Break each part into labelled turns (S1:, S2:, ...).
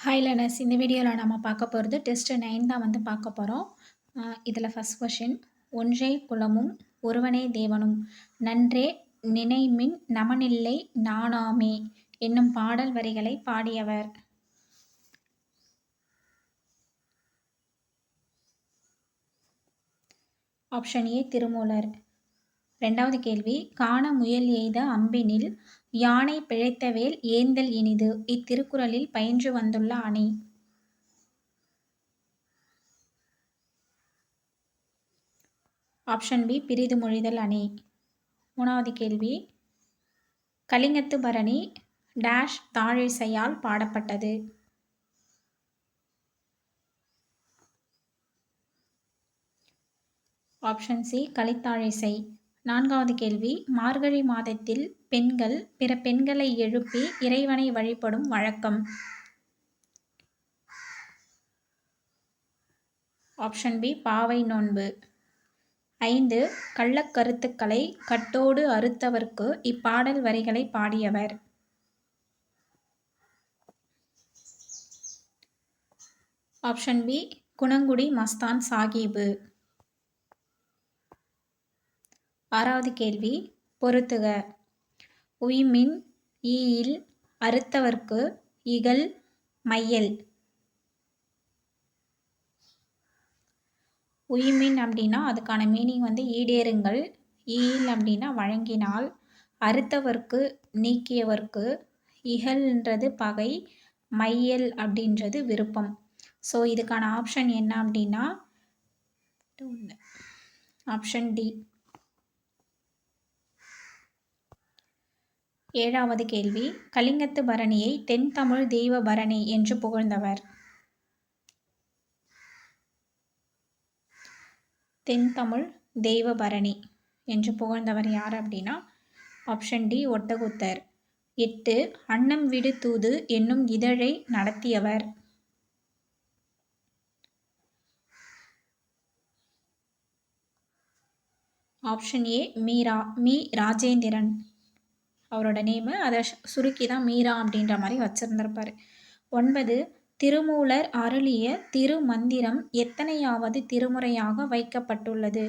S1: Hi learners, இந்த வீடியோவில் நம்ம பார்க்க போகிறது டெஸ்ட் 9 தான் வந்து பார்க்க போகிறோம். இதில் ஃபஸ்ட் கொஷின், ஒன்றே குலமும் ஒருவனே தேவனும் நன்றே நினைமின் நமனில்லை நாணாமே என்னும் பாடல் வரிகளை பாடியவர். Option A Thirumoolar. ரெண்டாவது கேள்வி, காண முயல் எய்த அம்பினில் யானை பிழைத்தவேல் ஏந்தல் இனிது இத்திருக்குறளில் பயின்று வந்துள்ள அணி. ஆப்ஷன் பி பிரிது மொழிதல் அணி. மூணாவது கேள்வி, கலிங்கத்து பரணி டேஷ் தாழிசையால் பாடப்பட்டது. ஆப்ஷன் சி கலித்தாழிசை. நான்காவது கேள்வி, மார்கழி மாதத்தில் பெண்கள் பிற பெண்களை எழுப்பி இறைவனை வழிபடும் வழக்கம். ஆப்ஷன் பி பாவை நோன்பு. 5 கள்ளக்கருத்துக்களை கட்டோடு அறுத்தவர்க்கு இப்பாடல் வரிகளை பாடியவர். Option B Gunangudi Mastan Sahib. ஆறாவது கேள்வி, பொறுத்துக. உய்மின் ஈயில் அறுத்தவர்க்கு இகல் மையல். உய்மின் அப்படின்னா அதுக்கான மீனிங் வந்து ஈடேறுங்கள். ஈயில் அப்படின்னா வழங்கினால், அறுத்தவர்க்கு நீக்கியவர்க்கு, இகல்ன்றது பகை, மையல் அப்படின்றது விருப்பம். ஸோ இதுக்கான ஆப்ஷன் என்ன அப்படின்னா ஆப்ஷன் டி. ஏழாவது கேள்வி, கலிங்கத்து பரணியை தென் தமிழ் தெய்வ பரணி என்று புகழ்ந்தவர். தென் தமிழ் தெய்வ பரணி என்று புகழ்ந்தவர் யார் அப்படின்னா ஆப்ஷன் டி ஒட்டக்கூத்தர். 8 அன்னம் விடு தூது என்னும் இதழை நடத்தியவர். Option A Meera me Rajendran. அவரோட நேமு அதை சுருக்கி தான் மீரா அப்படின்ற மாதிரி வச்சிருந்திருப்பாரு. 9 திருமூலர் அருளிய திருமந்திரம் எத்தனையாவது திருமுறையாக வைக்கப்பட்டுள்ளது.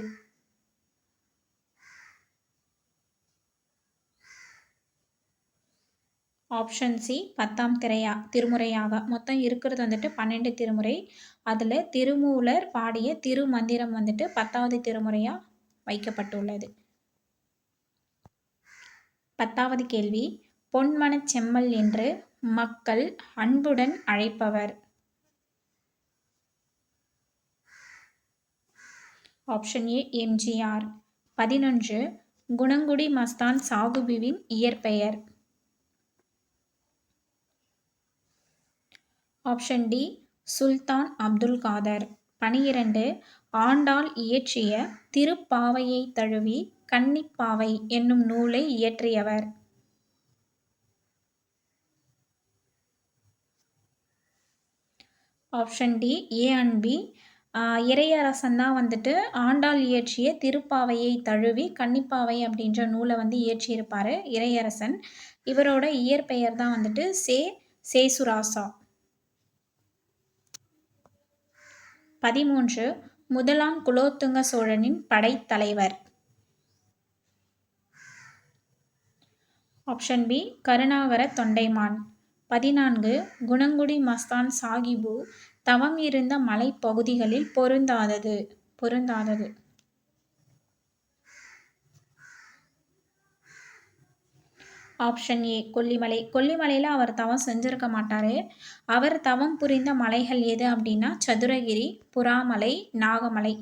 S1: ஆப்ஷன் சி 10ஆம் திருமுறையாக. மொத்தம் இருக்கிறது வந்துட்டு 12 திருமுறை. அதில் திருமூலர் பாடிய திருமந்திரம் வந்துட்டு 10வது திருமுறையாக வைக்கப்பட்டுள்ளது. 10வது கேள்வி, பொன்மனச் செம்மல் என்று மக்கள் அன்புடன் அழைப்பவர். Option A MGR. 11 Gunangudi Mastan சாகுபுவின் இயற்பெயர். Option D Sultan Abdul Kadir. 12 ஆண்டாள் இயற்றிய திருப்பாவையை தழுவி கன்னிப்பாவை என்னும் நூலை இயற்றியவர். Option D A and B. Iraiyarasan தான் வந்துட்டு ஆண்டாள் இயற்றிய திருப்பாவையை தழுவி கன்னிப்பாவை அப்படின்ற நூலை வந்து இயற்றியிருப்பார் இறையரசன். இவரோட இயற்பெயர் தான் வந்துட்டு சேசுராசா. 13 முதலாம் குலோத்துங்க சோழனின் படைத்தலைவர். Option B Karunakara Thondaiman. 14 குணங்குடி மஸ்தான் சாகிபு தவம் இருந்த மலைப்பகுதிகளில் பொருந்தாதது. ஆப்ஷன் ஏ கொல்லிமலை. கொல்லிமலையில் அவர் தவம் செஞ்சிருக்க மாட்டார். அவர் தவம் புரிந்த மலைகள் எது அப்படின்னா சதுரகிரி, புறாமலை, நாகமலை.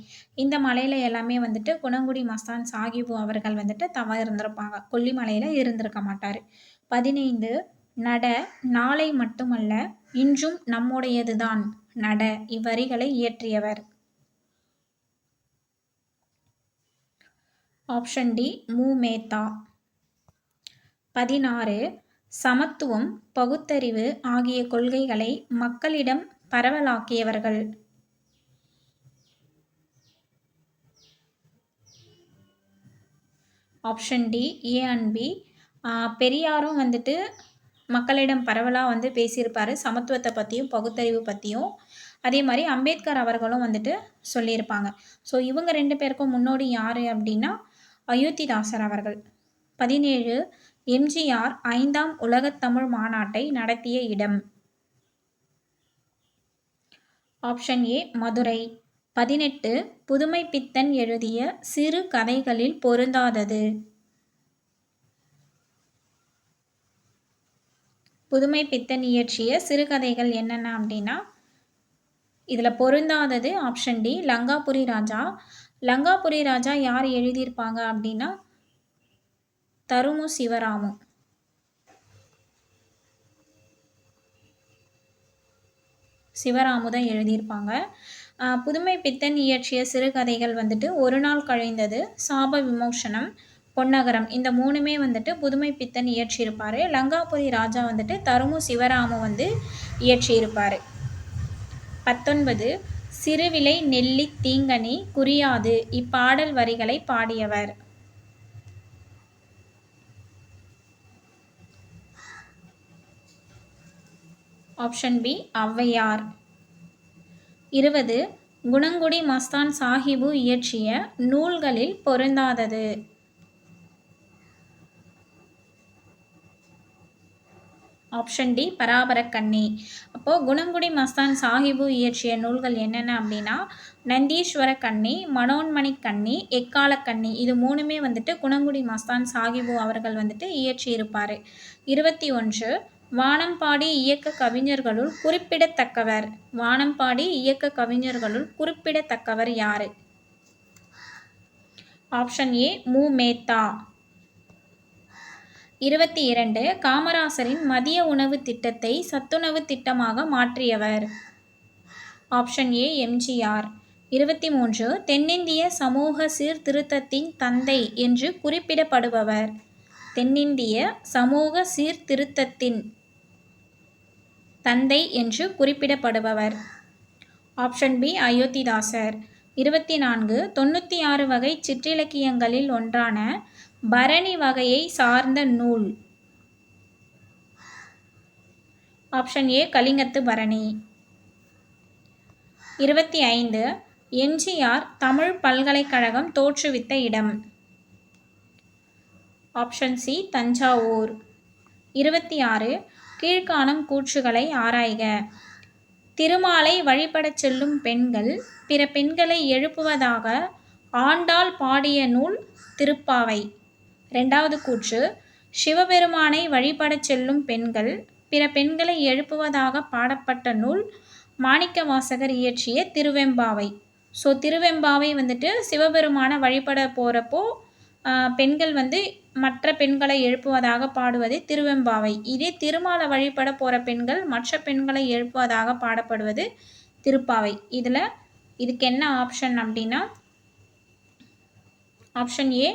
S1: இந்த மலையில் எல்லாமே வந்துட்டு குணங்குடி மஸ்தான் சாகிபு அவர்கள் வந்துட்டு தவம் இருந்திருப்பாங்க. கொல்லிமலையில் இருந்திருக்க மாட்டார். 15 நட நாளை மட்டுமல்ல இன்றும் நம்முடையதுதான் நட இவ்வரிகளை இயற்றியவர். ஆப்ஷன் டி மு மேத்தா. 16 சமத்துவம், பகுத்தறிவு ஆகிய கொள்கைகளை மக்களிடம் பரவலாக்கியவர்கள். Option D A and B. பெரியாரும் வந்துட்டு மக்களிடம் பரவலாக வந்து பேசியிருப்பார். சமத்துவத்தை பற்றியும் பகுத்தறிவு பற்றியும். அதே மாதிரி அம்பேத்கர் அவர்களும் வந்துட்டு சொல்லியிருப்பாங்க. ஸோ இவங்க 2 பேருக்கும் முன்னோடி யார் அப்படின்னா அயோத்திதாசர் அவர்கள். 17 எம்ஜிஆர் 5ஆம் உலகத்தமிழ் மாநாட்டை நடத்திய இடம். Option A Madurai. 18 புதுமைப்பித்தன் எழுதிய சிறு கதைகளில் பொருந்தாதது. புதுமைப்பித்தன் இயற்றிய சிறுகதைகள் என்னென்ன அப்படின்னா இதில் பொருந்தாதது ஆப்ஷன் டி லங்காபுரி ராஜா. லங்காபுரி ராஜா யார் எழுதியிருப்பாங்க அப்படின்னா தருமு சிவராமு. சிவராமு தான் எழுதியிருப்பாங்க. புதுமைப்பித்தன் இயற்றிய சிறுகதைகள் வந்துட்டு ஒரு நாள் கழிந்தது, சாப விமோசனம், பொன்னகரம், இந்த 3மே வந்துட்டு புதுமைப்பித்தன் இயற்றியிருப்பார். லங்காபுரி ராஜா வந்துட்டு தருமு சிவராமு வந்து இயற்றியிருப்பார். 19 சிறுவிலை நெல்லி தீங்கனி குறியாது இப்பாடல் வரிகளை பாடியவர். Option B Avvaiyar. 20 குணங்குடி மஸ்தான் சாஹிபு இயற்றிய நூல்களில் பொருந்தாதது. Option D பராபரக்கண்ணி. அப்போது குணங்குடி மஸ்தான் சாஹிபு இயற்றிய நூல்கள் என்னென்ன அப்படின்னா நந்தீஸ்வர கண்ணி, மனோன்மணி கண்ணி, எக்கால கண்ணி, இது 3மே வந்துட்டு குணங்குடி மஸ்தான் சாஹிபு அவர்கள் வந்துட்டு இயற்றியிருப்பார். 21 வானம்பாடி இயக்க கவிஞர்களுள் குறிப்பிடத்தக்கவர். வானம்பாடி இயக்க கவிஞர்களுள் குறிப்பிடத்தக்கவர் யார்? ஆப்ஷன் ஏ மு மேத்தா. 22 காமராசரின் மதிய உணவு திட்டத்தை சத்துணவு திட்டமாக மாற்றியவர். Option A MGR. 23 தென்னிந்திய சமூக சீர்திருத்தத்தின் தந்தை என்று குறிப்பிடப்படுபவர். தென்னிந்திய சமூக சீர்திருத்தத்தின் தந்தை என்று குறிப்பிடப்படுபவர். Option B Iyothee Thass. 24 96 வகை சிற்றிலக்கியங்களில் ஒன்றான பரணி வகையை சார்ந்த நூல். ஆப்ஷன் ஏ கலிங்கத்து பரணி. 25 எம்ஜிஆர் தமிழ் பல்கலைக்கழகம் தோற்றுவித்த இடம். Option C Thanjavur. 26 கீழ்காணும் கூற்றுகளை ஆராய்க. திருமாலை வழிபடச் செல்லும் பெண்கள் பிற பெண்களை எழுப்புவதாக ஆண்டாள் பாடிய நூல் திருப்பாவை. 2வது கூற்று சிவபெருமானை வழிபடச் செல்லும் பெண்கள் பிற பெண்களை எழுப்புவதாக பாடப்பட்ட நூல் மாணிக்கவாசகர் இயற்றிய திருவெம்பாவை. ஸோ திருவெம்பாவை வந்துட்டு சிவபெருமானை வழிபட போகிறப்போ பெண்கள் வந்து மற்ற பெண்களை எழுப்புவதாக பாடுவது திருவெம்பாவை. இதே திருமாலை வழிபட போகிற பெண்கள் மற்ற பெண்களை எழுப்புவதாக பாடப்படுவது திருப்பாவை. இதுக்கு என்ன ஆப்ஷன் அப்படின்னா ஆப்ஷன் ஏ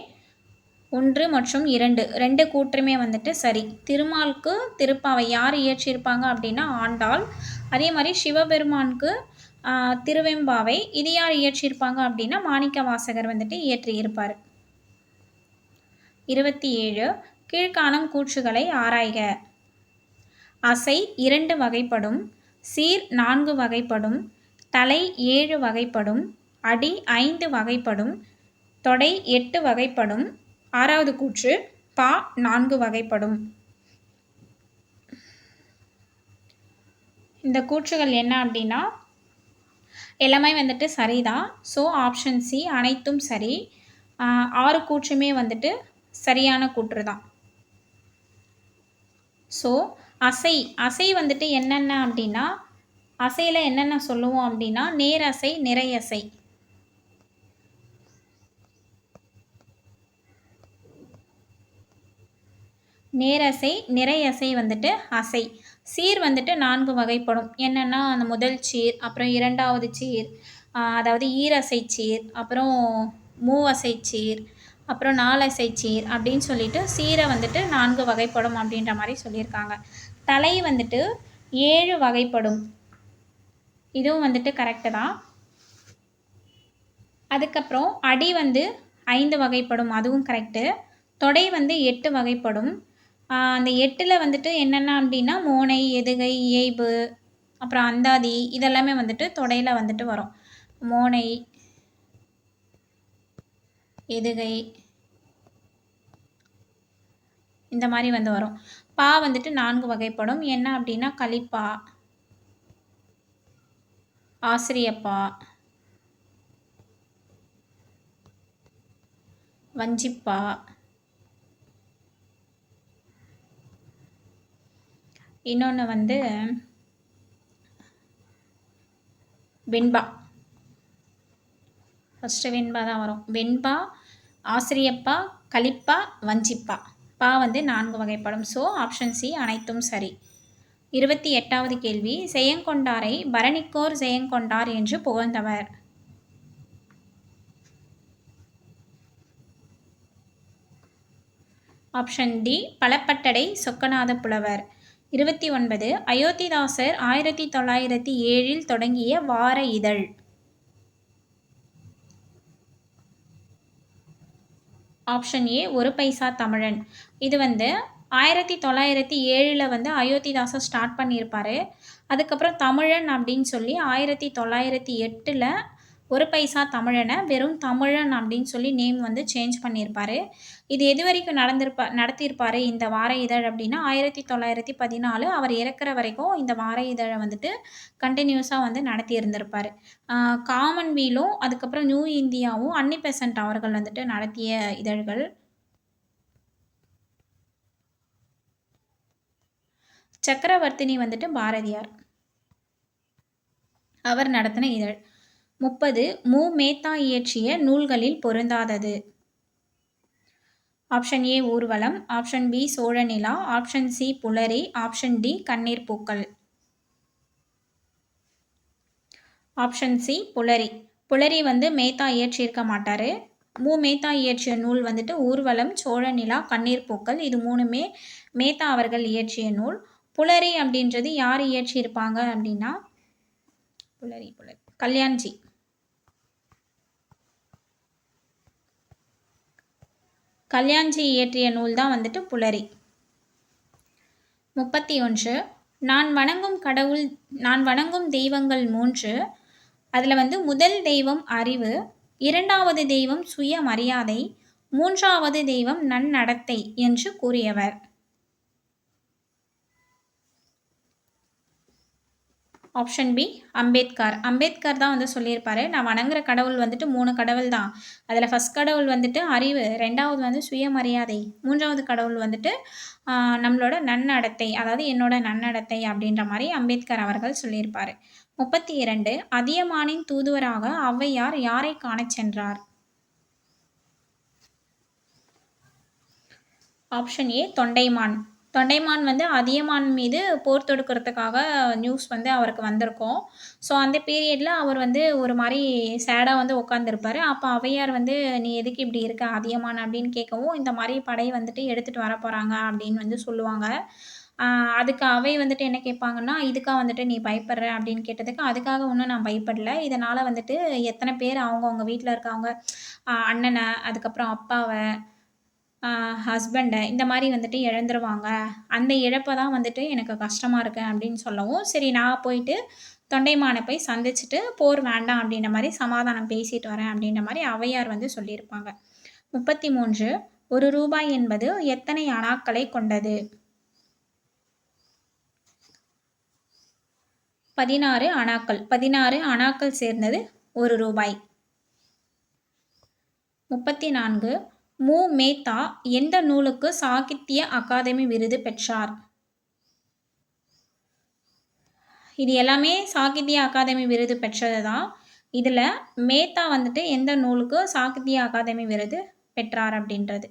S1: 1 மற்றும் 2 கூற்றுமே வந்துட்டு சரி. திருமாலுக்கு திருப்பாவை யார் இயற்றியிருப்பாங்க அப்படின்னா ஆண்டாள். அதே மாதிரி சிவபெருமானுக்கு திருவெம்பாவை இது யார் இயற்றியிருப்பாங்க அப்படின்னா மாணிக்கவாசகர் வந்துட்டு இயற்றியிருப்பார். 27 கீழ்காணும் கூற்றுகளை ஆராய்க. அசை 2 வகைப்படும், சீர் 4 வகைப்படும், தலை 7 வகைப்படும், அடி 5 வகைப்படும், தொடை 8 வகைப்படும். 6வது கூற்று பா 4 வகைப்படும். இந்த கூற்றுகள் என்ன அப்படின்னா எல்லாமே வந்துட்டு சரிதான். ஸோ ஆப்ஷன் சி அனைத்தும் சரி. 6 கூற்றுமே வந்துட்டு சரியான கூற்று தான். ஸோ அசை வந்துட்டு என்னென்ன அப்படின்னா அசையில் என்னென்ன சொல்லுவோம் அப்படின்னா நேரசை, நிறையசை. நேரசை, நிறையசை வந்துட்டு அசை. சீர் வந்துட்டு 4 வகைப்படும். என்னென்னா அந்த முதல் சீர், அப்புறம் 2வது சீர், அதாவது ஈரசை சீர், அப்புறம் மூவசை சீர், அப்புறம் 4 சீர் அப்படின்னு சொல்லிட்டு சீரை வந்துட்டு 4 வகைப்படும் அப்படின்ற மாதிரி சொல்லியிருக்காங்க. தலை வந்துட்டு 7 வகைப்படும். இதுவும் வந்துட்டு கரெக்டு தான். அதுக்கப்புறம் அடி வந்து 5 வகைப்படும், அதுவும் கரெக்டு. தொடை வந்து 8 வகைப்படும். அந்த 8ல் வந்துட்டு என்னென்ன அப்படின்னா மோனை, எதுகை, இயைபு, அப்புறம் அந்தாதி இதெல்லாமே வந்துட்டு தொடையில வந்துட்டு வரும். மோனை, எதுகை இந்த மாதிரி வந்து வரும். பா வந்துட்டு 4 வகைப்படும். என்ன அப்படின்னா கலிப்பா, ஆசிரியப்பா, வஞ்சிப்பா, இன்னொன்று வந்து வெண்பா. ஃபஸ்ட்டு வெண்பா தான் வரும். வெண்பா, ஆசிரியப்பா, கலிப்பா, வஞ்சிப்பா. பா வந்து 4 வகைப்படும். ஸோ ஆப்ஷன் சி அனைத்தும் சரி. 28வது கேள்வி, செயங்கொண்டாரை பரணிக்கோர் செயங்கொண்டார் என்று புகழ்ந்தவர். ஆப்ஷன் டி பலப்பட்டடை சொக்கநாத புலவர். 29 அயோத்திதாசர் 1907 தொடங்கிய வார இதழ். ஆப்ஷன் ஏ ஒரு பைசா தமிழன். இது வந்து 1907 வந்து அயோத்திதாசர் ஸ்டார்ட் பண்ணியிருப்பார். அதுக்கப்புறம் தமிழன் அப்படின்னு சொல்லி 1908 ஒரு பைசா தமிழனை வெறும் தமிழன் அப்படின்னு சொல்லி நேம் வந்து சேஞ்ச் பண்ணியிருப்பார். இது எது வரைக்கும் நடத்தியிருப்பார் இந்த வார இதழ் அப்படின்னா 1914 அவர் இறக்குற வரைக்கும் இந்த வார இதழை வந்துட்டு கண்டினியூஸாக வந்து நடத்தி இருந்திருப்பார். காமன்வீலும் அதுக்கப்புறம் நியூ இந்தியாவும் அன்னி பெசன்ட் அவர்கள் வந்துட்டு நடத்திய இதழ்கள். சக்கரவர்த்தினி வந்துட்டு பாரதியார் அவர் நடத்தின இதழ். 30 மு. மேத்தா இயற்றிய நூல்களில் பொருந்தாதது. Option A Urvalam, option B Cholanila, option C Pulari, option D Kanneer Pookkal. Option C புலரி. புலரி வந்து மேத்தா இயற்றியிருக்க மாட்டார். மு. மேத்தா இயற்றிய நூல் வந்துட்டு ஊர்வலம், சோழநிலா, கண்ணீர் பூக்கள். இது 3மே மேத்தா அவர்கள் இயற்றிய நூல். புலரி அப்படின்றது யார் இயற்றியிருப்பாங்க அப்படின்னா புலரி கல்யாண்ஜி. கல்யாண்ஜி இயற்றிய நூல் தான் வந்துட்டு புலரி. 31 நான் வணங்கும் தெய்வங்கள் 3. அதில் வந்து முதல் தெய்வம் அறிவு, 2வது தெய்வம் சுயமரியாதை, 3வது தெய்வம் நன்னடத்தை என்று கூறியவர். Option B Ambedkar. அம்பேத்கர் தான் வந்து சொல்லியிருப்பாரு நான் வணங்குற கடவுள் வந்துட்டு 3 கடவுள் தான். அதில் ஃபஸ்ட் கடவுள் வந்துட்டு அறிவு, 2வது வந்து சுயமரியாதை, 3வது கடவுள் வந்துட்டு நம்மளோட நன்னடத்தை, அதாவது என்னோட நன்னடத்தை அப்படின்ற மாதிரி அம்பேத்கர் அவர்கள் சொல்லியிருப்பார். 32 அதியமானின் தூதுவராக ஔவையார் யாரை காணச் சென்றார். Option A Thondaiman. தொண்டைமான் வந்து அதியமான் மீது போர் தொடுக்கிறதுக்காக நியூஸ் வந்து அவருக்கு வந்திருக்கும். ஸோ அந்த பீரியடில் அவர் வந்து ஒரு மாதிரி சேடாக வந்து உட்காந்துருப்பார். அப்போ ஔவையார் வந்து நீ எதுக்கு இப்படி இருக்க அதியமான் அப்படின்னு கேட்கவும் இந்த மாதிரி படை வந்துட்டு எடுத்துகிட்டு வர போகிறாங்க அப்படின்னு வந்து சொல்லுவாங்க. அதுக்கு அவை வந்துட்டு என்ன கேட்பாங்கன்னா இதுக்காக வந்துட்டு நீ பயப்படுற அப்படின்னு கேட்டதுக்கு அதுக்காக ஒன்றும் நான் பயப்படல. இதனால் வந்துட்டு எத்தனை பேர் அவங்கவுங்க வீட்டில் இருக்கவங்க அண்ணனை, அதுக்கப்புறம் அப்பாவை, ஹஸ்பண்டை இந்த மாதிரி வந்துட்டு இழந்துருவாங்க. அந்த இழப்பை தான் வந்துட்டு எனக்கு கஷ்டமாக இருக்கு அப்படின்னு சொல்லவும் சரி நான் போயிட்டு தொண்டைமானை போய் சந்திச்சுட்டு போர் வேண்டாம் அப்படின்ற மாதிரி சமாதானம் பேசிட்டு வரேன் அப்படின்ற மாதிரி ஔவையார் வந்து சொல்லியிருப்பாங்க. 33 ஒரு ரூபாய் என்பது எத்தனை அணாக்களை கொண்டது. 16 அணாக்கள். 16 அணாக்கள் சேர்ந்தது ஒரு ரூபாய். 34 மு. மேத்தா எந்த நூலுக்கு சாகித்ய அகாதமி விருது பெற்றார். இது எல்லாமே சாகித்ய அகாதமி விருது பெற்றது தான். இதில் மேத்தா வந்துட்டு எந்த நூலுக்கு சாகித்ய அகாதமி விருது பெற்றார் அப்படின்றது.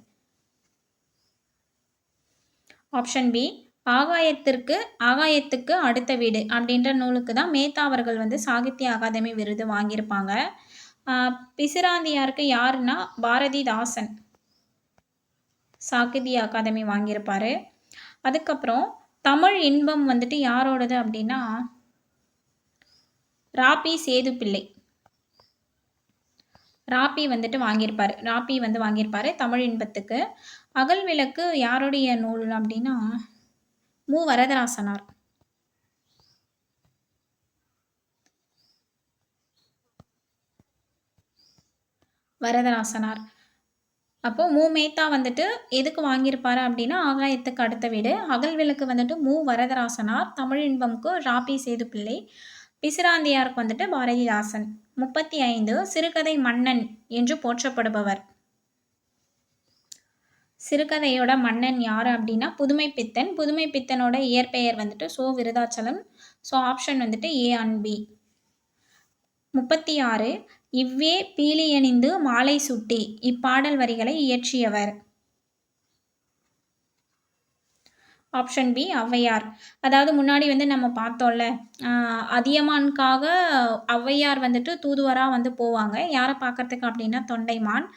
S1: ஆப்ஷன் பி ஆகாயத்துக்கு அடுத்த வீடு அப்படின்ற நூலுக்கு தான் மேத்தா அவர்கள் வந்து சாகித்ய அகாதமி விருது வாங்கியிருப்பாங்க. பிசிராந்தியாருக்கு யாருன்னா பாரதிதாசன் சாகித்ய அகாதமி வாங்கியிருப்பார். அதுக்கப்புறம் தமிழ் இன்பம் வந்துட்டு யாரோடது அப்படின்னா ராபி சேதுப்பிள்ளை. ராபி வந்துட்டு வாங்கியிருப்பார் தமிழ் இன்பத்துக்கு. அகல் விளக்கு யாருடைய நூல் அப்படின்னா மு. வரதராசனார். வரதராசனார். அப்போ மு. மேத்தா வந்துட்டு எதுக்கு வாங்கியிருப்பாரு அப்படின்னா ஆகாயத்துக்கு அடுத்த வீடு. அகல் விளக்கு வந்துட்டு மு. வரதராசனார். தமிழ் இன்பம்க்கு ரா.பி. சேதுப்பிள்ளை. பிசிராந்தையாருக்கு வந்துட்டு பாரதிதாசன். 35 சிறுகதை மன்னன் என்று போற்றப்படுபவர். சிறுகதையோட மன்னன் யார் அப்படின்னா புதுமைப்பித்தன். புதுமைப்பித்தனோட இயற்பெயர் வந்துட்டு சோ. விருதாச்சலம். ஸோ ஆப்ஷன் வந்துட்டு ஏ அண்ட் பி. 36 இவ்வே பீலியணிந்து மாலை சூட்டி இப்பாடல் வரிகளை இயற்றியவர். Option B Avvaiyar. அதாவது முன்னாடி வந்து நம்ம பார்த்தோம்ல, அதியமானுக்காக ஔவையார் வந்துட்டு தூதுவராக வந்து போவாங்க. யாரை பார்க்கறதுக்கு அப்படின்னா தொண்டைமான்.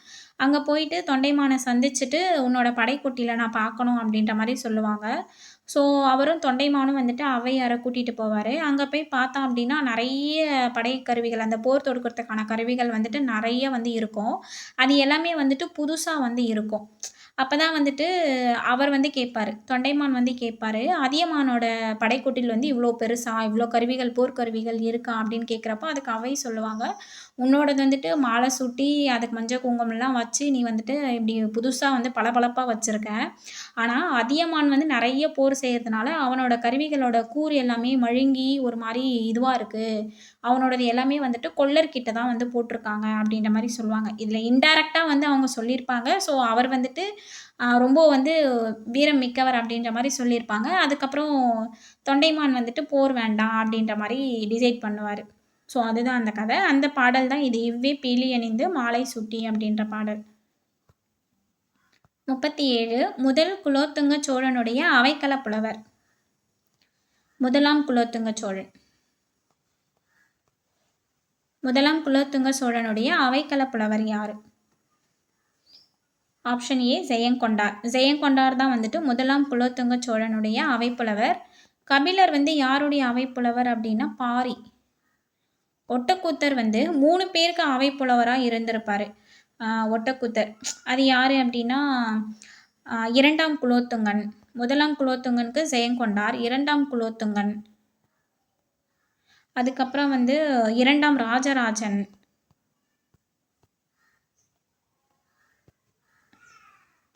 S1: அங்கே போயிட்டு தொண்டைமானை சந்திச்சுட்டு உன்னோட படைக்குட்டியில் நான் பார்க்கணும் அப்படின்ற மாதிரி சொல்லுவாங்க. ஸோ அவரும் தொண்டைமானும் வந்துட்டு ஔவையாரை கூட்டிகிட்டு போவார். அங்கே போய் பார்த்தோம் அப்படின்னா நிறைய படைக்கருவிகள், அந்த போர் தொடுக்கிறதுக்கான கருவிகள் வந்துட்டு நிறைய வந்து இருக்கும். அது எல்லாமே வந்துட்டு புதுசாக வந்து இருக்கும். அப்போ தான் வந்துட்டு அவர் வந்து கேட்பாரு, தொண்டைமான் வந்து கேட்பாரு, அதியமானோட படைக்குட்டில் வந்து இவ்வளோ பெருசா, இவ்வளோ கருவிகள், போர்க்கருவிகள் இருக்கா அப்படின்னு கேட்குறப்போ அதுக்கு அவை சொல்லுவாங்க, உன்னோடது வந்துட்டு மாலை சூட்டி அதுக்கு மஞ்சள் குங்குமம்லாம் வச்சு நீ வந்துட்டு இப்படி புதுசாக வந்து பளபளப்பா வச்சுருக்க. ஆனால் அதியமான் வந்து நிறைய போர் செய்கிறதுனால அவனோட கருவிகளோட கூறு எல்லாமே மழுங்கி ஒரு மாதிரி இதுவாக இருக்குது. அவனோடது எல்லாமே வந்துட்டு கொல்லர்கிட்ட தான் வந்து போட்டிருக்காங்க அப்படின்ற மாதிரி சொல்லுவாங்க. இதில் இன்டைரக்டாக வந்து அவங்க சொல்லியிருப்பாங்க. ஸோ அவர் வந்துட்டு ரொம்ப வந்து வீரம் மிக்கவர் அப்படின்ற மாதிரி சொல்லியிருப்பாங்க. அதுக்கப்புறம் தொண்டைமான் வந்துட்டு போர் வேண்டாம் அப்படின்ற மாதிரி டிசைட் பண்ணுவார். ஸோ அதுதான் அந்த கதை. அந்த பாடல் தான் இது. இவ்வே பீலி அணிந்து மாலை சூட்டி அப்படின்ற பாடல். 37 முதல் குலோத்துங்க சோழனுடைய அவைக்கள புலவர். முதலாம் குலோத்துங்க சோழன். முதலாம் குலோத்துங்க சோழனுடைய அவைக்கள புலவர் யார்? Option A Jayamkondar. ஜெயங்கொண்டார் தான் வந்துட்டு முதலாம் குலோத்துங்க சோழனுடைய அவைப்புலவர். கபிலர் வந்து யாருடைய அவைப்புலவர் அப்படின்னா பாரி. ஒட்டக்கூத்தர் வந்து 3 பேருக்கு அவைப்புலவராக இருந்திருப்பார். ஒட்டக்கூத்தர் அது யார் அப்படின்னா 2ஆம் குலோத்துங்கன். முதலாம் குலோத்துங்கனுக்கு ஜெயங்கொண்டார், 2ஆம் குலோத்துங்கன், அதுக்கப்புறம் வந்து 2ஆம் ராஜராஜன்,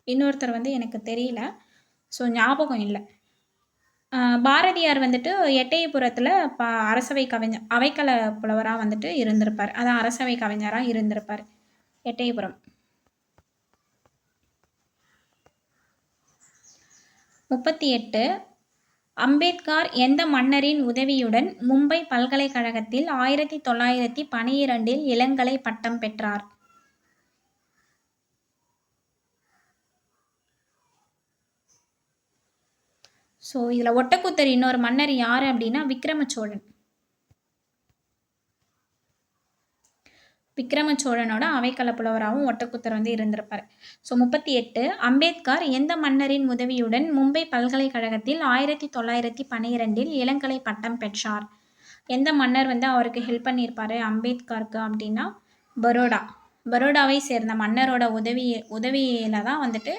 S1: இன்னொருத்தர் வந்து எனக்கு தெரியல, ஸோ ஞாபகம் இல்லை. பாரதியார் வந்துட்டு எட்டயபுரத்தில் அரசவை கவிஞர், அவைக்கள புலவராக வந்துட்டு இருந்திருப்பார். அதான் அரசவை கவிஞராக இருந்திருப்பார் எட்டயபுரம். 38 அம்பேத்கர் எந்த மன்னரின் உதவியுடன் மும்பை பல்கலைக்கழகத்தில் 1912 இளங்கலை பட்டம் பெற்றார்? ஸோ இதில் ஒட்டக்கூத்தர் இன்னொரு மன்னர் யார் அப்படின்னா விக்ரமச்சோழன். விக்ரமச்சோழனோட அவைக்கள புலவராகவும் ஒட்டக்கூத்தர் வந்து இருந்திருப்பார். ஸோ 38 அம்பேத்கர் எந்த மன்னரின் உதவியுடன் மும்பை பல்கலைக்கழகத்தில் 1912 இளங்கலை பட்டம் பெற்றார்? எந்த மன்னர் வந்து அவருக்கு ஹெல்ப் பண்ணியிருப்பார் அம்பேத்கருக்கு அப்படின்னா பரோடா. பரோடாவை சேர்ந்த மன்னரோட உதவியில் தான் வந்துட்டு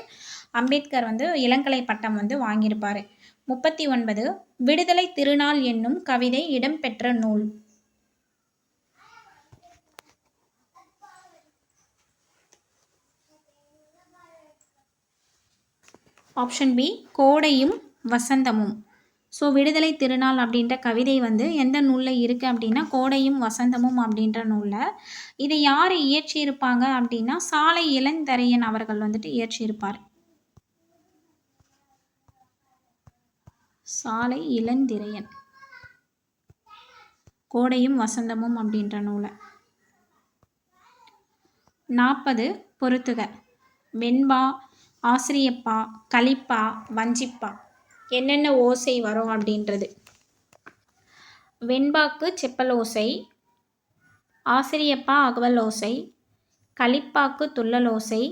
S1: அம்பேத்கர் வந்து இளங்கலை பட்டம் வந்து வாங்கியிருப்பார். 39 விடுதலை திருநாள் என்னும் கவிதை இடம்பெற்ற நூல். ஆப்ஷன் பி கோடையும் வசந்தமும். ஸோ விடுதலை திருநாள் அப்படின்ற கவிதை வந்து எந்த நூலில் இருக்குது அப்படின்னா கோடையும் வசந்தமும் அப்படின்ற நூலில். இதை யார் இயற்றியிருப்பாங்க அப்படின்னா சாலை இளந்தரையன் அவர்கள் வந்துட்டு இயற்றியிருப்பார். சாலை இளந்திரையன் கோடையும் வசந்தமும் அப்படின்ற நூலை. 40 பொறுத்துக. வெண்பா, ஆசிரியப்பா, கலிப்பா, வஞ்சிப்பா என்னென்ன ஓசை வரும் அப்படின்றது. வெண்பாக்கு செப்பல் ஓசை, ஆசிரியப்பா அகவல் ஓசை, கலிப்பாக்கு துள்ளல் ஓசை,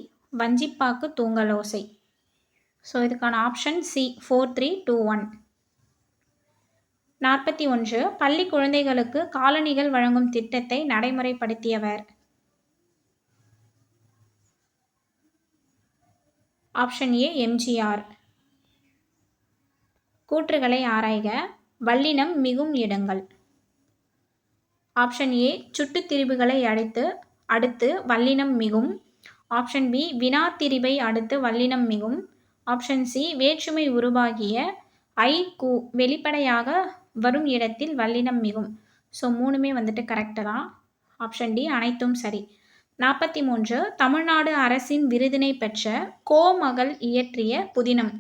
S1: வஞ்சிப்பாக்கு தூங்கல் ஓசை. ஸோ இதுக்கான ஆப்ஷன் சி 4321. 41 பள்ளி குழந்தைகளுக்கு காலணிகள் வழங்கும் திட்டத்தை நடைமுறைப்படுத்தியவர். Option A MGR. கூற்றுகளை ஆராய்க. வல்லினம் மிகும் இடங்கள். ஆப்ஷன் ஏ சுட்டுத்திரிபுகளை அடுத்து வல்லினம் மிகும். ஆப்ஷன் பி வினாத்திரிபை அடுத்து வல்லினம் மிகும். ஆப்ஷன் சி வேற்றுமை உருவாகிய ஐ கு வெளிப்படையாக வரும் இடத்தில் வல்லினம் மிகும். ஸோ மூணுமே வந்துட்டு கரெக்டு தான். ஆப்ஷன் டி அனைத்தும் சரி. 43 தமிழ்நாடு அரசின் விருதினை பெற்ற கோமகள் இயற்றிய புதினம்.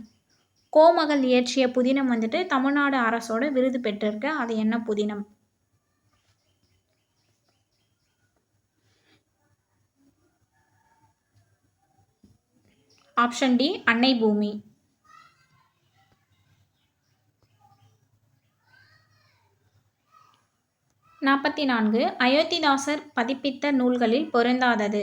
S1: கோமகள் இயற்றிய புதினம் வந்துட்டு தமிழ்நாடு அரசோட விருது பெற்றிருக்கு. அது என்ன புதினம்? ஆப்ஷன் டி அன்னை பூமி. நாற்பத்தி 44 அயோத்திதாசர் பதிப்பித்த நூல்களில் பொருந்தாதது.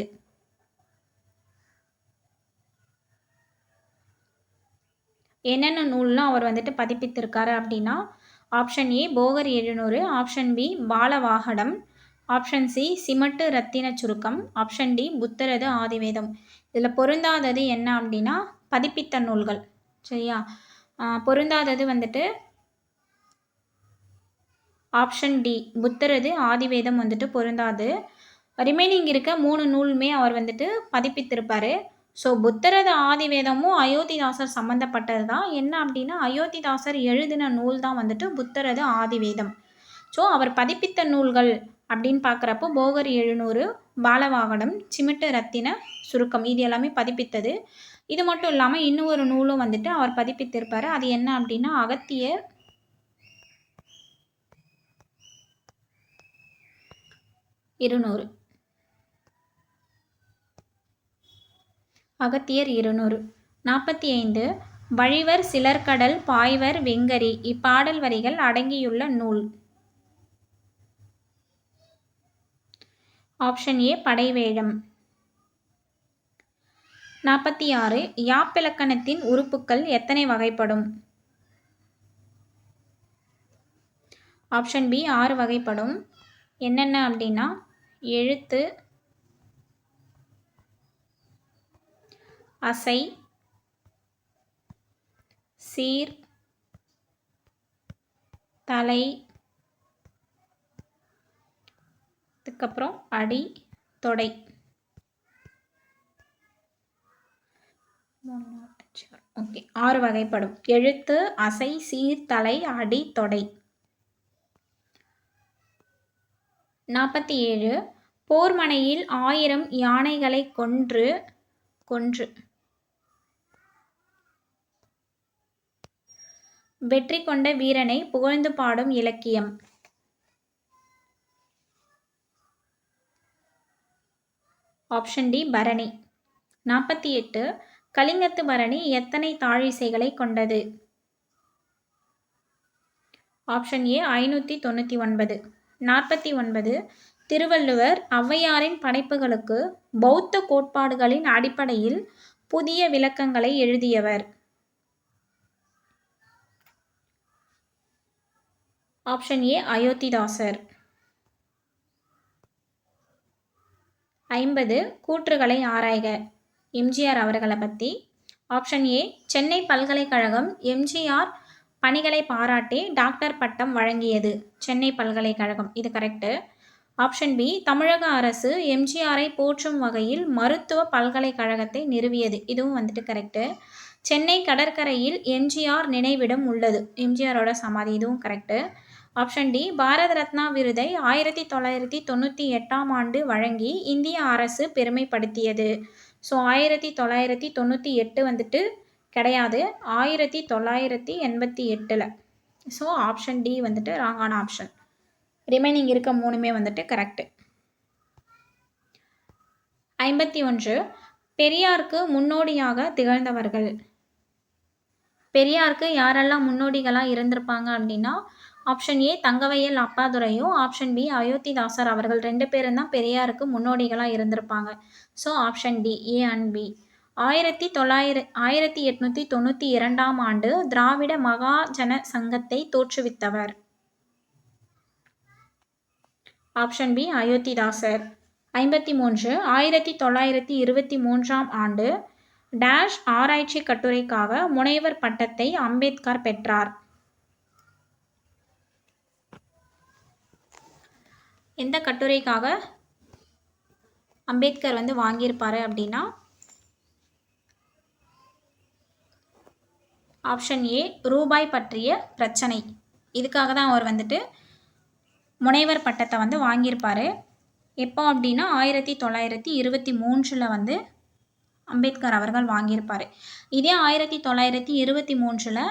S1: என்னென்ன நூல்லாம் அவர் வந்துட்டு பதிப்பித்திருக்காரு அப்படின்னா, option A Bogar 700, option B Balavagadam, option C Simattu Rathina Surukkam, option D புத்தரது ஆதிவேதம். இதில் பொருந்தாதது என்ன அப்படின்னா பதிப்பித்த நூல்கள். சரியா? பொருந்தாதது வந்துட்டு ஆப்ஷன் டி புத்தரது ஆதிவேதம் வந்துட்டு பொருந்தாது. ரிமைனிங் இருக்க 3 நூலுமே அவர் வந்துட்டு பதிப்பித்திருப்பார். ஸோ புத்தரது ஆதிவேதமும் அயோத்திதாசர் சம்மந்தப்பட்டது தான். என்ன அப்படின்னா அயோத்திதாசர் எழுதின நூல் தான் வந்துட்டு புத்தரது ஆதிவேதம். ஸோ அவர் பதிப்பித்த நூல்கள் அப்படின்னு பார்க்குறப்போ போகர் 700, பாலவாகடம், சிமிட்டு ரத்தின சுருக்கம் இது எல்லாமே பதிப்பித்தது. இது மட்டும் இல்லாமல் இன்னும் ஒரு நூலும் வந்துட்டு அவர் பதிப்பித்திருப்பார். அது என்ன அப்படின்னா அகத்தியர் 200. அகத்தியர் 200. 45 வழிவர் சிலர்கடல் பாய்வர் வெங்கரி இப்பாடல் வரிகள் அடங்கியுள்ள நூல். Option A படைவேழம். 46 யாப்பிலக்கணத்தின் உறுப்புக்கள் எத்தனை வகைப்படும்? ஆப்ஷன் பி 6 வகைப்படும். என்னென்ன அப்படின்னா எழுத்து, அசை, சீர், தலை, அதுக்கப்புறம் அடி, தொடை. ஓகே 6 வகைப்படும். எழுத்து, அசை, சீர், தலை, அடி, தொடை. 47 போர்மனையில் 1000 யானைகளை கொன்று வெற்றி கொண்ட வீரனை புகழ்ந்து பாடும் இலக்கியம். Option D Bharani. 48 கலிங்கத்து பரணி எத்தனை தாழிசைகளை கொண்டது? Option A 599. 49 திருவள்ளுவர் ஔவையாரின் படைப்புகளுக்கு பௌத்த கோட்பாடுகளின் அடிப்படையில் புதிய விளக்கங்களை எழுதியவர். Option A Iyothee Thass. 50 கூற்றுகளை ஆராய்க. எம்ஜிஆர் அவர்களை பற்றி. ஆப்ஷன் ஏ சென்னை பல்கலைக்கழகம் எம்ஜிஆர் பணிகளை பாராட்டி டாக்டர் பட்டம் வழங்கியது. சென்னை பல்கலைக்கழகம் இது கரெக்டு. ஆப்ஷன் பி தமிழக அரசு எம்ஜிஆரை போற்றும் வகையில் மருத்துவ பல்கலைக்கழகத்தை நிறுவியது. இதுவும் வந்துட்டு கரெக்டு. சென்னை கடற்கரையில் எம்ஜிஆர் நினைவிடம் உள்ளது. எம்ஜிஆரோட சமாதி. இதுவும் correct. Option D Bharat Ratna விருதை 1998ஆம் ஆண்டு வழங்கி இந்திய அரசு பெருமைப்படுத்தியது. ஸோ 1998 வந்துட்டு கிடையாது, 1988. ஸோ ஆப்ஷன் டி வந்துட்டு ராங்கான ஆப்ஷன். ரிமைனிங் இருக்க 3மே வந்துட்டு கரெக்டு. 51 பெரியாருக்கு முன்னோடியாக திகழ்ந்தவர்கள். பெரியாருக்கு யாரெல்லாம் முன்னோடிகளாக இருந்திருப்பாங்க அப்படின்னா ஆப்ஷன் ஏ தங்கவையல் அப்பாதுரையும், ஆப்ஷன் பி அயோத்திதாசர் அவர்கள் 2 பேரும் தான் பெரியாருக்கு முன்னோடிகளாக இருந்திருப்பாங்க. So option D A and B. 1892ஆம் ஆண்டு திராவிட மகாஜன சங்கத்தை தோற்றுவித்தவர். Option B Ayothidasar. 53 1923ஆம் ஆண்டு டேஷ் ஆராய்ச்சி கட்டுரைக்காக முனைவர் பட்டத்தை அம்பேத்கர் பெற்றார். எந்த கட்டுரைக்காக அம்பேத்கர் வந்து வாங்கியிருப்பாரு அப்படின்னா ஆப்ஷன் ஏ ரூபாய் பற்றிய பிரச்சனை. இதுக்காக தான் அவர் வந்துட்டு முனைவர் பட்டத்தை வந்து வாங்கியிருப்பார். எப்போ அப்படின்னா 1923 வந்து அம்பேத்கர் அவர்கள் வாங்கியிருப்பார். இதே 1923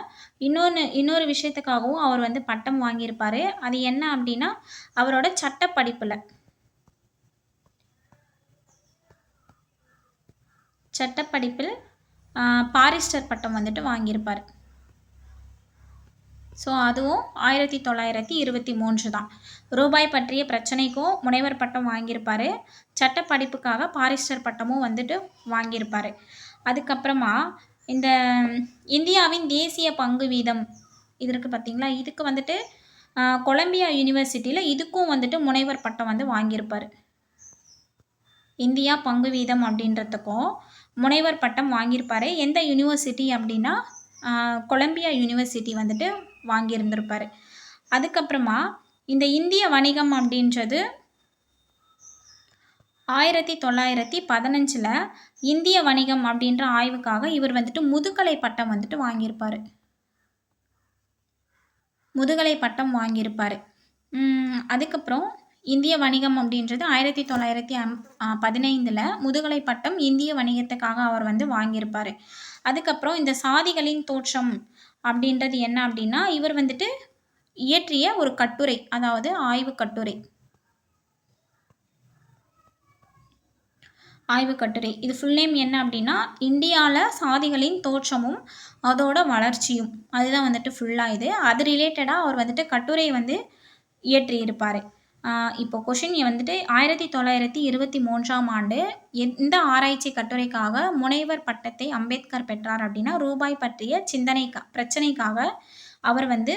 S1: இன்னொரு விஷயத்துக்காகவும் அவர் வந்து பட்டம் வாங்கியிருப்பார். அது என்ன அப்படின்னா அவரோட சட்டப்படிப்பில் பாரிஸ்டர் பட்டம் வந்துட்டு வாங்கியிருப்பார். ஸோ அதுவும் 1923 தான். ரூபாய் பற்றிய பிரச்சனைக்கும் முனைவர் பட்டம் வாங்கியிருப்பார். சட்டப்படிப்புக்காக பாரிஸ்டர் பட்டமும் வந்துட்டு வாங்கியிருப்பார். அதுக்கப்புறமா இந்த இந்தியாவின் தேசிய பங்கு வீதம் இது இருக்குது பார்த்தீங்களா, இதுக்கு வந்துட்டு கொலம்பியா யூனிவர்சிட்டியில் இதுக்கும் வந்துட்டு முனைவர் பட்டம் வந்து வாங்கியிருப்பார். இந்தியா பங்கு வீதம் அப்படின்றதுக்கும் முனைவர் பட்டம் வாங்கியிருப்பார். எந்த யூனிவர்சிட்டி அப்படின்னா கொலம்பியா யூனிவர்சிட்டி வந்துட்டு வாங்கியிருந்திருப்பார். அதுக்கப்புறமா இந்த இந்திய வணிகம் அப்படின்றது 1915 இந்திய வணிகம் அப்படின்ற ஆய்வுக்காக இவர் வந்துட்டு முதுகலை பட்டம் வந்துட்டு வாங்கியிருப்பார். அதுக்கப்புறம் இந்திய வணிகம் அப்படின்றது 1915 முதுகலை பட்டம் இந்திய வணிகத்துக்காக அவர் வந்து வாங்கியிருப்பார். அதுக்கப்புறம் இந்த சாதிகளின் தோற்றம் அப்படின்றது என்ன அப்படின்னா இவர் வந்துட்டு இயற்றிய ஒரு கட்டுரை, அதாவது ஆய்வு கட்டுரை. இது ஃபுல் நேம் என்ன அப்படின்னா இந்தியாவில் சாதிகளின் தோற்றமும் அதோட வளர்ச்சியும், அதுதான் வந்துட்டு ஃபுல்லாக இது. அது ரிலேட்டடாக அவர் வந்துட்டு கட்டுரையை வந்து இயற்றியிருப்பார். இப்போ கொஷின் வந்துட்டு 1923 எந்த ஆராய்ச்சி கட்டுரைக்காக முனைவர் பட்டத்தை அம்பேத்கர் பெற்றார் அப்படின்னா ரூபாய் பற்றிய பிரச்சனைக்காக அவர் வந்து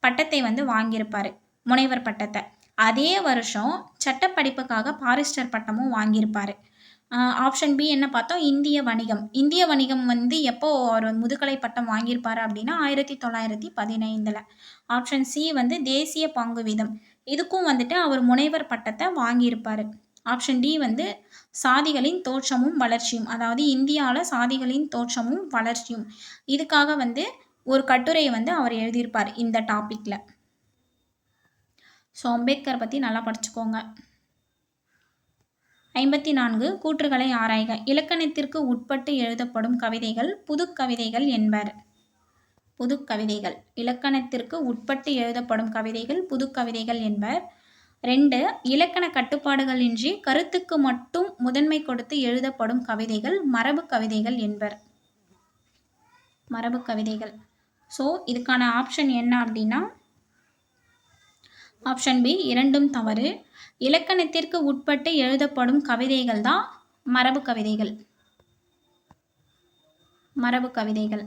S1: பட்டத்தை வந்து வாங்கியிருப்பார், முனைவர் பட்டத்தை. அதே வருஷம் சட்டப்படிப்புக்காக பாரிஸ்டர் பட்டமும் வாங்கியிருப்பார். ஆப்ஷன் பி என்ன பார்த்தோம், இந்திய வணிகம் வந்து எப்போ அவர் முதுகலை பட்டம் வாங்கியிருப்பார் அப்படின்னா 1915. ஆப்ஷன் சி வந்து தேசிய பங்கு வீதம், இதுக்கும் வந்துட்டு அவர் முனைவர் பட்டத்தை வாங்கியிருப்பார். ஆப்ஷன் டி வந்து சாதிகளின் தோற்றமும் வளர்ச்சியும், அதாவது இந்தியாவில் சாதிகளின் தோற்றமும் வளர்ச்சியும், இதுக்காக வந்து ஒரு கட்டுரையை வந்து அவர் எழுதியிருப்பார் இந்த டாப்பிக்கில். ஸோ அம்பேத்கர் பற்றி நல்லா படிச்சுக்கோங்க. 54 கூற்றுகளை ஆராய்க. இலக்கணத்திற்கு உட்பட்டு எழுதப்படும் கவிதைகள் புதுக்கவிதைகள் என்பர். புதுக்கவிதைகள், இலக்கணத்திற்கு உட்பட்டு எழுதப்படும் கவிதைகள் புதுக்கவிதைகள் என்பர். 2 இலக்கண கட்டுப்பாடுகளின்றி கருத்துக்கு மட்டும் முதன்மை கொடுத்து எழுதப்படும் கவிதைகள் மரபு கவிதைகள் என்பர். மரபு கவிதைகள். ஸோ இதுக்கான ஆப்ஷன் என்ன அப்படின்னா ஆப்ஷன் பி இரண்டும் தவறு. இலக்கணத்திற்கு உட்பட்டு எழுதப்படும் கவிதைகள் தான் மரபு கவிதைகள்.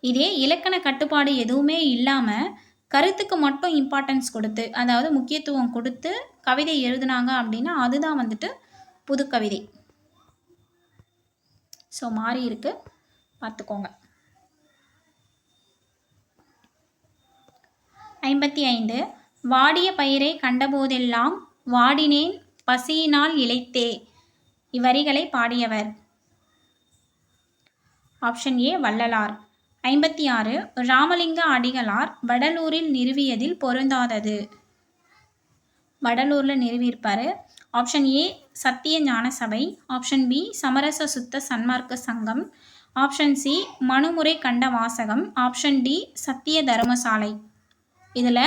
S1: இதே இலக்கண கட்டுப்பாடு எதுவுமே இல்லாமல் கருத்துக்கு மட்டும் இம்பார்ட்டன்ஸ் கொடுத்து, அதாவது முக்கியத்துவம் கொடுத்து கவிதை எழுதுனாங்க அப்படின்னா அதுதான் வந்துட்டு புதுக்கவிதை. ஸோ மாறி இருக்கு, பார்த்துக்கோங்க. 55 வாடிய பயிரை கண்டபோதெல்லாம் வாடினேன் பசியினால் இளைத்தே. இவ்வரிகளை பாடியவர். Option A Vallalar. 56 ராமலிங்க அடிகளார் வடலூரில் நிறுவியதில் பொருந்தாதது. வடலூரில் நிறுவியிருப்பார். ஆப்ஷன் ஏ சத்திய ஞான சபை. ஆப்ஷன் பி சமரச சுத்த சன்மார்க்க சங்கம். ஆப்ஷன் சி மனுமுறை கண்ட வாசகம். ஆப்ஷன் டி சத்திய தர்மசாலை. இதில்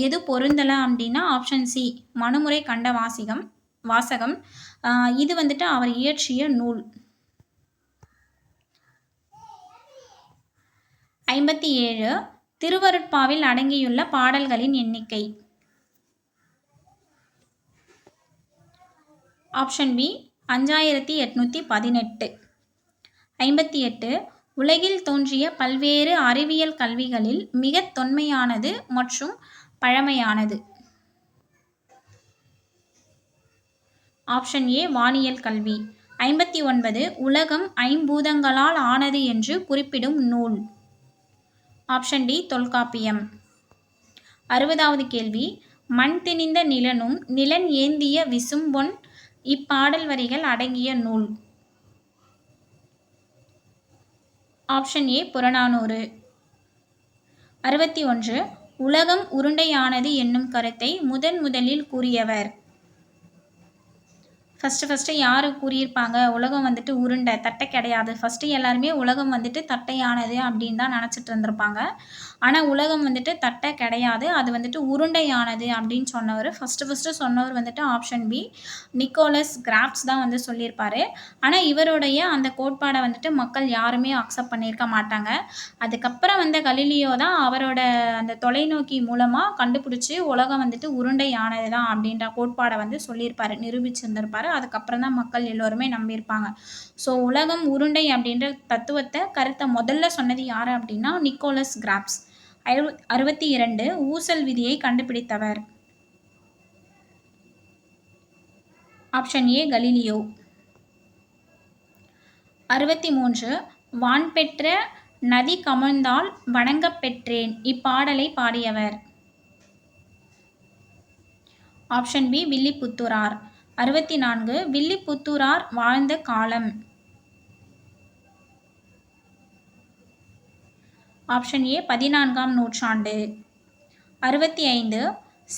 S1: எது பொருந்தலை அப்படின்னா ஆப்ஷன் சி மனுமுறை கண்ட வாசகம். இது வந்துட்டு அவர் இயற்றிய நூல். 57 திருவருட்பாவில் அடங்கியுள்ள பாடல்களின் எண்ணிக்கை. Option B 5818. 58 உலகில் தோன்றிய பல்வேறு அறிவியல் கல்விகளில் மிக தொன்மையானது மற்றும் பழமையானது. ஆப்ஷன் ஏ வானியல் கல்வி. 59 உலகம் ஐம்பூதங்களால் ஆனது என்று குறிப்பிடும் நூல். Option D Tolkappiyam. 60வது கேள்வி, மண் திணிந்த நிலனும் நிலன் ஏந்திய விசும்பொன் இப்பாடல் வரிகள் அடங்கிய நூல். Option A Purananuru. 61 உலகம் உருண்டையானது என்னும் கருத்தை முதலில் கூறியவர். ஃபஸ்ட்டு யார் கூறியிருப்பாங்க, உலகம் வந்துட்டு உருண்டை, தட்டை கிடையாது. ஃபஸ்ட்டு எல்லாருமே உலகம் வந்துட்டு தட்டையானது அப்படின்னு தான் நினச்சிட்டு இருந்திருப்பாங்க. ஆனால் உலகம் வந்துட்டு தட்டை கிடையாது, அது வந்துட்டு உருண்டையானது அப்படின்னு சொன்னவர். ஃபஸ்ட்டு சொன்னவர் வந்துட்டு ஆப்ஷன் பி நிக்கோலஸ் கிராஃப்ட்ஸ் தான் வந்து சொல்லியிருப்பார். ஆனால் இவருடைய அந்த கோட்பாடை வந்துட்டு மக்கள் யாருமே அக்செப்ட் பண்ணியிருக்க மாட்டாங்க. அதுக்கப்புறம் வந்த கலீலியோ தான் அவரோட அந்த தொலைநோக்கி மூலமாக கண்டுபிடிச்சி உலகம் வந்துட்டு உருண்டையானது தான் அப்படின்ற கோட்பாடை வந்து சொல்லியிருப்பார், நிரூபிச்சிருந்திருப்பார். அதுக்கப்புறம் தான் மக்கள் எல்லோருமே நம்பியிருப்பாங்க. ஸோ உலகம் உருண்டை அப்படின்ற கருத்தை முதல்ல சொன்னது யார் அப்படின்னா நிக்கோலஸ் கிராஃப்ட்ஸ். 62 ஊசல் விதியை கண்டுபிடித்தவர். Option A Galileo. 63 வான் பெற்ற நதி கமழ்ந்தால் வணங்கப் பெற்றேன் இப்பாடலை பாடியவர். Option B Villiputhurar. 64 வில்லிபுத்தூரார் வாழ்ந்த காலம். ஆப்ஷன் ஏ 14ஆம் நூற்றாண்டு. 65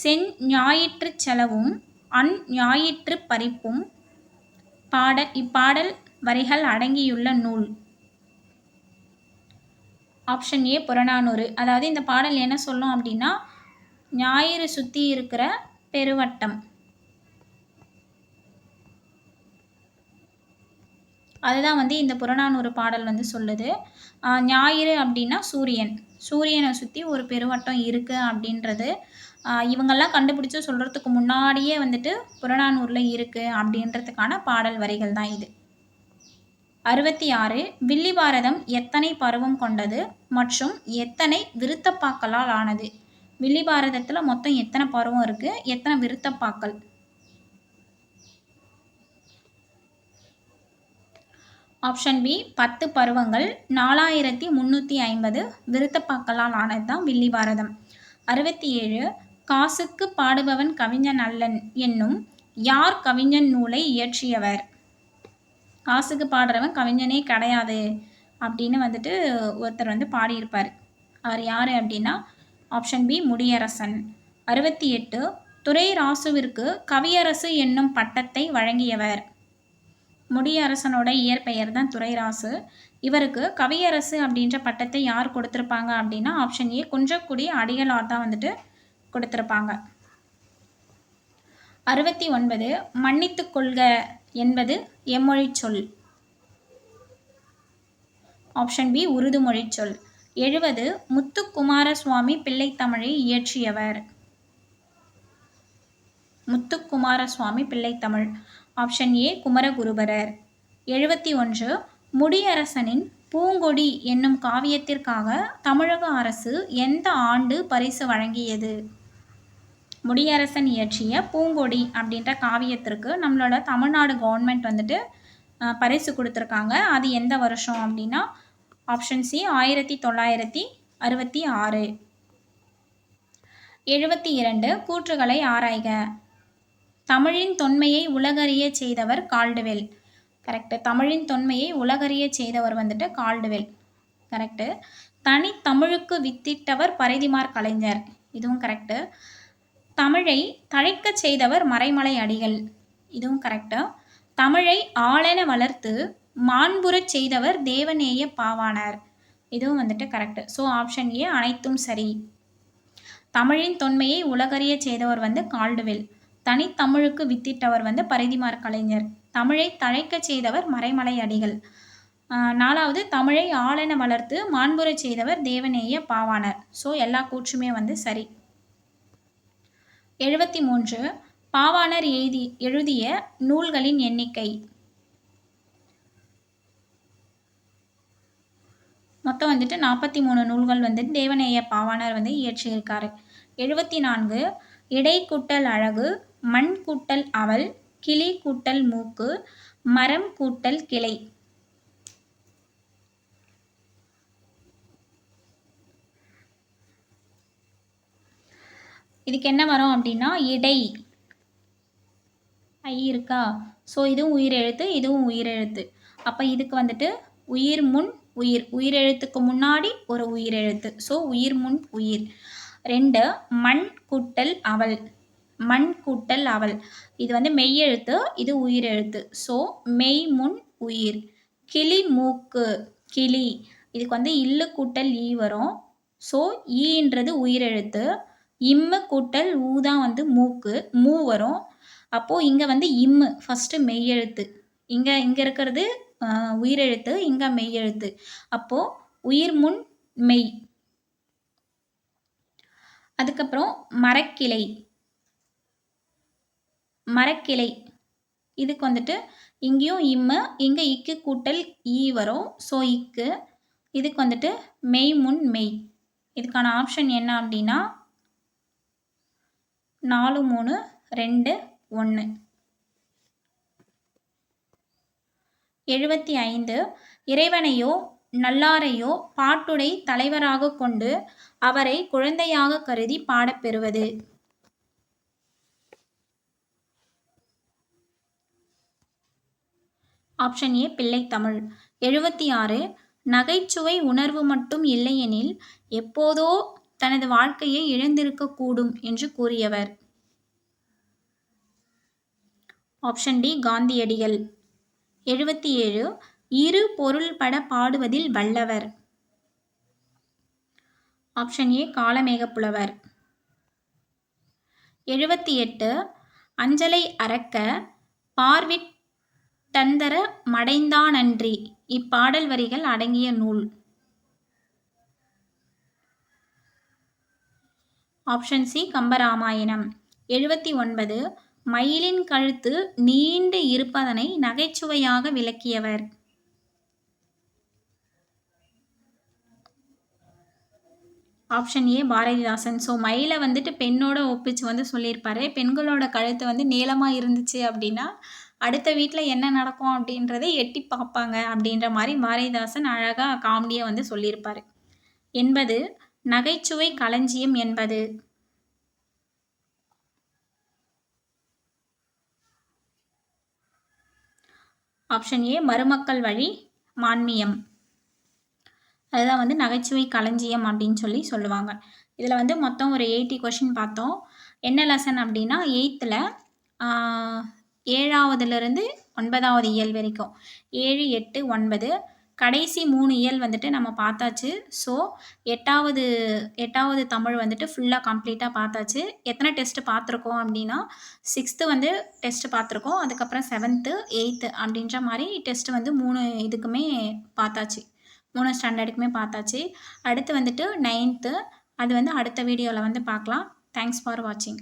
S1: செஞ்ஞாயிற்றுச் செலவும் அஞ்ஞாயிற்றுப் பறிப்பும் இப்பாடல் வரிகள் அடங்கியுள்ள நூல். Option A Purananuru. அதாவது இந்த பாடல் என்ன சொல்லும் அப்படின்னா ஞாயிறு சுற்றி இருக்கிற பெருவட்டம், அதுதான் வந்து இந்த புறநானூறு பாடல் வந்து சொல்லுது. ஞாயிறு அப்படின்னா சூரியனை சுற்றி ஒரு பெருவட்டம் இருக்குது அப்படின்றது இவங்கெல்லாம் கண்டுபிடிச்சி சொல்கிறதுக்கு முன்னாடியே வந்துட்டு புறநானூரில் இருக்குது அப்படின்றதுக்கான பாடல் வரிகள் தான் இது. 66 வில்லிபாரதம் எத்தனை பருவம் கொண்டது மற்றும் எத்தனை விருத்தப்பாக்களால் ஆனது. வில்லிபாரதத்தில் மொத்தம் எத்தனை பருவம் இருக்குது, எத்தனை விருத்தப்பாக்கள். ஆப்ஷன் பி 10 பருவங்கள் 4350 விருத்தப்பாக்களால் ஆனது தான் வில்லிபாரதம். 67 காசுக்கு பாடுபவன் கவிஞன் அல்லன் என்னும் யார் கவிஞன் நூலை இயற்றியவர். காசுக்கு பாடுறவன் கவிஞனே கிடையாது அப்படின்னு வந்துட்டு ஒருத்தர் வந்து பாடியிருப்பார். அவர் யார் அப்படின்னா ஆப்ஷன் பி முடியரசன். 68 துரைராசுவிற்கு கவியரசு என்னும் பட்டத்தை வழங்கியவர். முடியரசனோட இயற்பெயர் தான் துரைராசு. இவருக்கு கவியரசு அப்படின்ற பட்டத்தை யார் கொடுத்துருப்பாங்க அப்படின்னா ஆப்ஷன் ஏ குன்றக்குடி அடிகளார் தான் வந்துட்டு கொடுத்துருப்பாங்க. 69 மன்னித்து கொள்க என்பது எம்மொழி சொல். ஆப்ஷன் பி உருது மொழி சொல். 70 முத்துக்குமாரசுவாமி பிள்ளைத்தமிழை இயற்றியவர். முத்துக்குமாரசுவாமி பிள்ளைத்தமிழ். Option A Kumaraguruparar. 71 முடியரசனின் பூங்கொடி என்னும் காவியத்திற்காக தமிழக அரசு எந்த ஆண்டு பரிசு வழங்கியது. முடியரசன் இயற்றிய பூங்கொடி அப்படின்ற காவியத்திற்கு நம்மளோட தமிழ்நாடு கவர்மெண்ட் வந்துட்டு பரிசு கொடுத்துருக்காங்க. அது எந்த வருஷம் அப்படின்னா ஆப்ஷன் சி 1966. 72 கூற்றுகளை ஆராய்க. தமிழின் தொன்மையை உலகறிய செய்தவர் கால்டுவெல். கரெக்டு. தமிழின் தொன்மையை உலகறிய செய்தவர் வந்துட்டு கால்டுவெல். கரெக்டு. தனித்தமிழுக்கு வித்திட்டவர் பரிதிமாற் கலைஞர். இதுவும் கரெக்டு. தமிழை தழைக்கச் செய்தவர் மறைமலை அடிகள். இதுவும் கரெக்டு. தமிழை ஆளென வளர்த்து மாண்புறச் செய்தவர் தேவநேய பாவாணர். இதுவும் வந்துட்டு கரெக்டு. ஸோ ஆப்ஷன் ஏ அனைத்தும் சரி. தமிழின் தொன்மையை உலகறிய செய்தவர் வந்து கால்டுவெல். தனித்தமிழுக்கு வித்திட்டவர் வந்து பரிதிமாற் கலைஞர். தமிழை தழைக்கச் செய்தவர் மறைமலை அடிகள். 4வது தமிழை ஆளென வளர்த்து மாண்புறச் செய்தவர் தேவநேய பாவாணர். ஸோ எல்லா கூற்றுமே வந்து சரி. 73 பாவாணர் எழுதிய நூல்களின் எண்ணிக்கை. மொத்தம் வந்துட்டு 43 நூல்கள் வந்து தேவநேய பாவாணர் வந்து இயற்றியிருக்காரு. 74 இடை கூட்டல் அழகு, மண் கூட்டல் அவல், கிளி கூட்டல் மூக்கு, மரம் கூட்டல் கிளை. இதுக்கு என்ன வரும் அப்படின்னா இடை. ஐ இருக்கா? ஸோ இதுவும் உயிரெழுத்து, இதுவும் உயிரெழுத்து. அப்போ இதுக்கு வந்துட்டு உயிர் முன் உயிர், உயிரெழுத்துக்கு முன்னாடி ஒரு உயிரெழுத்து. ஸோ உயிர் முன் உயிர். 2 மண் கூட்டல் அவள், மண் கூட்டல் அவள். இது வந்து மெய்யெழுத்து, இது உயிரெழுத்து. ஸோ மெய் முன் உயிர். கிளி மூக்கு, கிளி. இதுக்கு வந்து இல்லு கூட்டல் ஈ வரும். ஸோ ஈன்றது உயிரெழுத்து. இம்மு கூட்டல் ஊ தான் வந்து மூக்கு, மூ வரும். அப்போது இங்கே வந்து இம்மு ஃபஸ்ட்டு மெய்யெழுத்து, இங்கே இருக்கிறது உயிரெழுத்து, இங்கே மெய்யெழுத்து. அப்போது உயிர் முன் மெய். அதுக்கப்புறம் மரக்கிளை, மரக்கிளை. இதுக்கு வந்துட்டு இங்கேயும் இம்மு, இங்கே இக்கு கூட்டல் ஈ வரும். ஸோ இக்கு. இதுக்கு வந்துட்டு மெய் முன் மெய். இதுக்கான ஆப்ஷன் என்ன அப்படின்னா 4, 3, 2, 1. 75 இறைவனையோ நல்லாரையோ பாட்டுடை தலைவராக கொண்டு அவரை குழந்தையாக கருதி பாடப்பெறுவது. ஆப்ஷன் ஏ பிள்ளைத்தமிழ். 76 நகைச்சுவை உணர்வு மட்டும் இல்லையெனில் எப்போதோ தனது வாழ்க்கையை இழந்திருக்கக்கூடும் என்று கூறியவர். ஆப்ஷன் டி காந்தியடிகள். 77 இரு பொருள்பட பாடுவதில் வல்லவர். Option A Kalamegapulavar. 78 அஞ்சலை அறக்க பார்விட் டந்தர மடைந்தானன்றி இப்பாடல் வரிகள் அடங்கிய நூல். Option C Kambaramayanam. 79 மயிலின் கழுத்து நீண்டு இருப்பதனை நகைச்சுவையாக விளக்கியவர். Option A Bharathidasan. ஸோ மயிலை வந்துட்டு பெண்ணோட ஒப்பிச்சு வந்து சொல்லியிருப்பாரு. பெண்களோட கழுத்து வந்து நீளமாக இருந்துச்சு அப்படின்னா அடுத்த வீட்டில் என்ன நடக்கும் அப்படின்றதை எட்டி பார்ப்பாங்க அப்படின்ற மாதிரி பாரதிதாசன் அழகாக காமெடியாக வந்து சொல்லியிருப்பார். 80 நகைச்சுவை களஞ்சியம் என்பது. ஆப்ஷன் ஏ மருமக்கள் வழி மான்மியம். அதுதான் வந்து நகைச்சுவை களஞ்சியம் அப்படின்னு சொல்லி சொல்லுவாங்க. இதில் வந்து மொத்தம் ஒரு 80 கொஷின் பார்த்தோம். என்ன லெசன் அப்படின்னா 8th 7வதுலேருந்து 9வது இயல் வரைக்கும் 7, 8, 9 கடைசி 3 இயல் வந்துட்டு நம்ம பார்த்தாச்சு. ஸோ 8வது தமிழ் வந்துட்டு ஃபுல்லாக கம்ப்ளீட்டாக பார்த்தாச்சு. எத்தனை டெஸ்ட்டு பார்த்துருக்கோம் அப்படின்னா 6th வந்து டெஸ்ட்டு பார்த்துருக்கோம். அதுக்கப்புறம் 7th 8th அப்படின்ற மாதிரி டெஸ்ட்டு வந்து 3 இதுக்குமே பார்த்தாச்சு. 3 ஸ்டாண்டர்டுக்குமே பார்த்தாச்சு. அடுத்து வந்துட்டு 9th அது வந்து அடுத்த வீடியோவில் வந்து பார்க்கலாம். தேங்க்ஸ் ஃபார் வாட்சிங்.